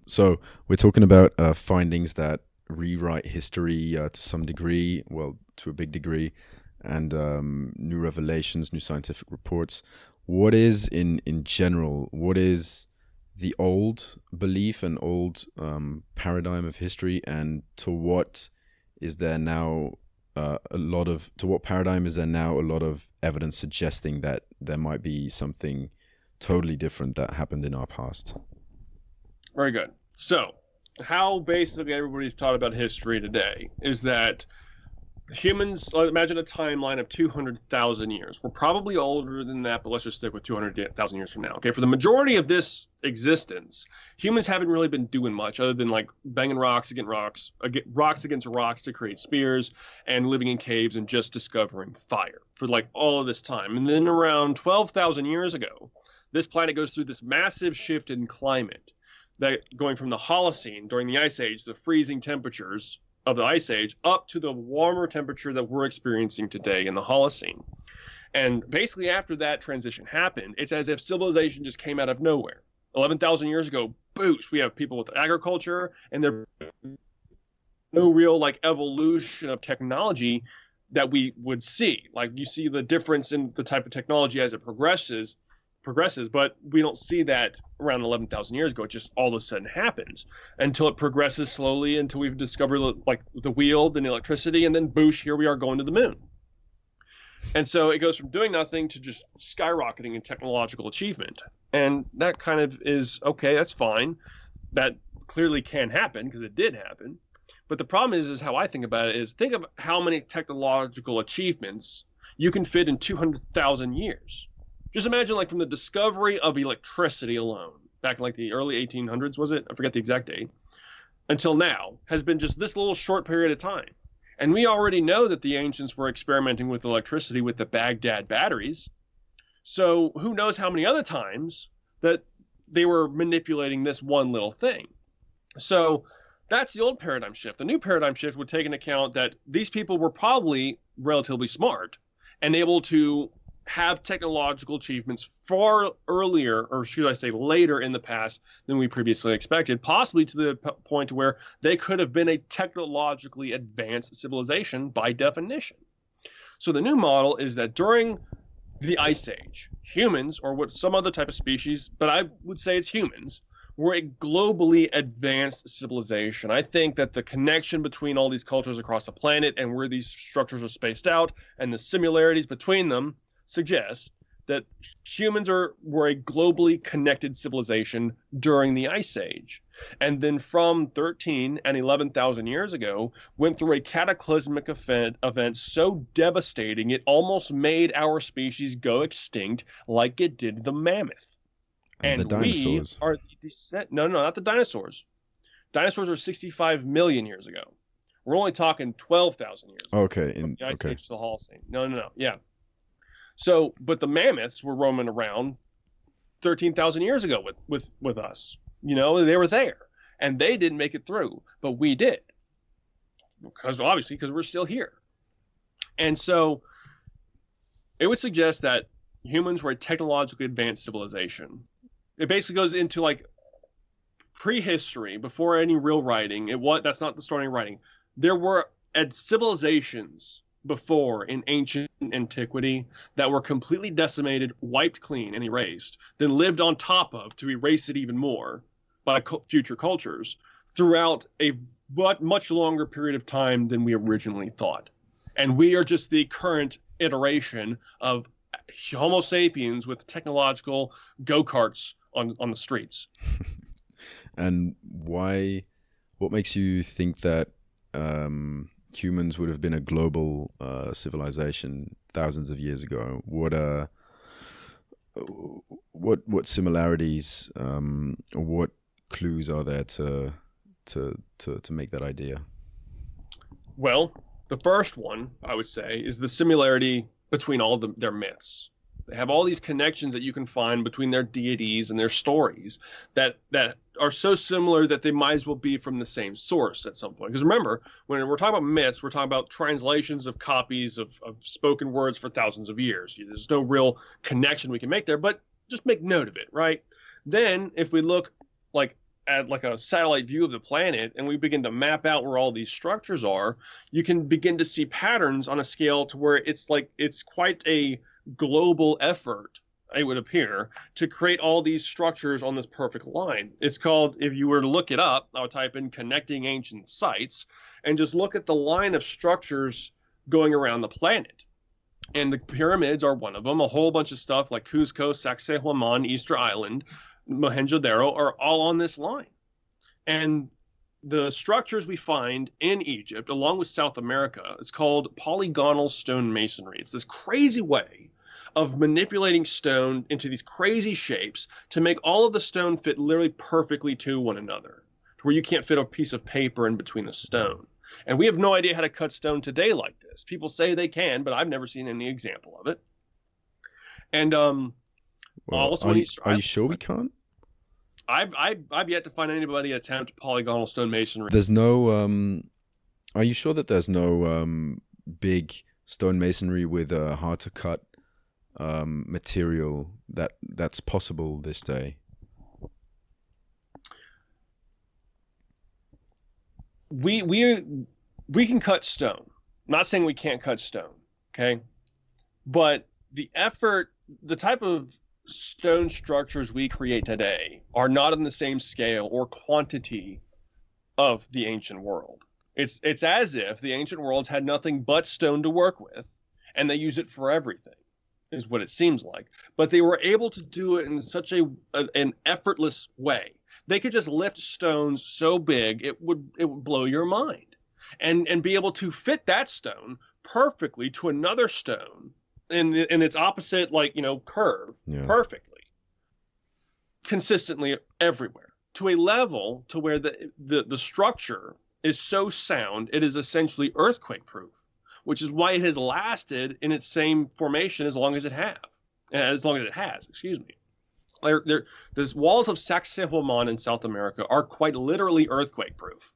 So we're talking about findings that rewrite history to some degree, well, to a big degree, and new revelations, new scientific reports. What is, in general, what is the old belief and old paradigm of history, and to what is there now to what paradigm is there now a lot of evidence suggesting that there might be something totally different that happened in our past? Very good. So, how basically everybody's taught about history today is that humans, imagine a timeline of 200,000 years. We're probably older than that, but let's just stick with 200,000 years from now. Okay, for the majority of this existence, humans haven't really been doing much other than like banging rocks against rocks to create spears, and living in caves and just discovering fire for like all of this time. And then around 12,000 years ago, this planet goes through this massive shift in climate, that going from the Holocene during the Ice Age, the freezing temperatures of the Ice Age, up to the warmer temperature that we're experiencing today in the Holocene. And basically, after that transition happened, it's as if civilization just came out of nowhere. 11,000 years ago, boosh, we have people with agriculture, and there's no real like evolution of technology that we would see. Like you see the difference in the type of technology as it progresses, but we don't see that around 11,000 years ago. It just all of a sudden happens until it progresses slowly until we've discovered like the wheel, then electricity, and then boosh, here we are going to the moon. And so it goes from doing nothing to just skyrocketing in technological achievement. And that kind of is okay, that's fine. That clearly can happen because it did happen. But the problem is how I think about it is think of how many technological achievements you can fit in 200,000 years. Just imagine like from the discovery of electricity alone, back in like the early 1800s, was it? I forget the exact date, until now, has been just this little short period of time. And we already know that the ancients were experimenting with electricity with the Baghdad batteries. So who knows how many other times that they were manipulating this one little thing. So that's the old paradigm shift. The new paradigm shift would take into account that these people were probably relatively smart and able to have technological achievements far earlier, or should I say later in the past than we previously expected, possibly to the point where they could have been a technologically advanced civilization by definition. So the new model is that during the Ice Age, humans, or what some other type of species, but I would say it's humans, were a globally advanced civilization. I think that the connection between all these cultures across the planet and where these structures are spaced out and the similarities between them suggest that humans were a globally connected civilization during the Ice Age. And then from 13 and 11,000 years ago, went through a cataclysmic event so devastating it almost made our species go extinct like it did the mammoth. And the And we dinosaurs. are the descent. No, no, not the dinosaurs. Dinosaurs are 65 million years ago. We're only talking 12,000 years ago Okay, from in the Ice okay. Age to the Holocene. No, no, no. Yeah. So, but the mammoths were roaming around 13,000 years ago with us. You know, they were there, and they didn't make it through, but we did, because obviously because we're still here. And so it would suggest that humans were a technologically advanced civilization. It basically goes into like prehistory, before any real writing. That's not the starting writing. There were civilizations before in ancient antiquity that were completely decimated, wiped clean, and erased, then lived on top of to erase it even more by future cultures throughout a much longer period of time than we originally thought. And we are just the current iteration of Homo sapiens with technological go-karts on the streets. And what makes you think that humans would have been a global civilization thousands of years ago? What similarities, or what clues are there to make that idea? Well, the first one, I would say, is the similarity between all their myths. They have all these connections that you can find between their deities and their stories that are so similar that they might as well be from the same source at some point. Because remember, when we're talking about myths, we're talking about translations of copies of spoken words for thousands of years. There's no real connection we can make there, but just make note of it, right? Then, if we look like at like a satellite view of the planet and we begin to map out where all these structures are, you can begin to see patterns on a scale to where it's quite a global effort, it would appear, to create all these structures on this perfect line. It's called, if you were to look it up, I would type in connecting ancient sites and just look at the line of structures going around the planet. And the pyramids are one of them. A whole bunch of stuff like Cuzco, Sacsayhuaman, Easter Island, Mohenjo-Daro are all on this line. And the structures we find in Egypt, along with South America, it's called polygonal stone masonry. It's this crazy way of manipulating stone into these crazy shapes to make all of the stone fit literally perfectly to one another, to where you can't fit a piece of paper in between the stone. And we have no idea how to cut stone today like this. People say they can, but I've never seen any example of it. And Well, also, are you sure we can't? I've yet to find anybody attempt polygonal stone masonry. There's no. Are you sure that there's no big stone masonry with a hard to cut material that's possible this day? We can cut stone. I'm not saying we can't cut stone, okay? But the effort, the type of stone structures we create today are not on the same scale or quantity of the ancient world. It's as if the ancient worlds had nothing but stone to work with, and they use it for everything, is what it seems like. But they were able to do it in such an effortless way. They could just lift stones so big it would blow your mind, and be able to fit that stone perfectly to another stone in its opposite, like, curve, perfectly, consistently everywhere, to a level to where the structure is so sound it is essentially earthquake proof, which is why it has lasted in its same formation as long as it has. Excuse me. The walls of Sacsayhuaman in South America are quite literally earthquake proof.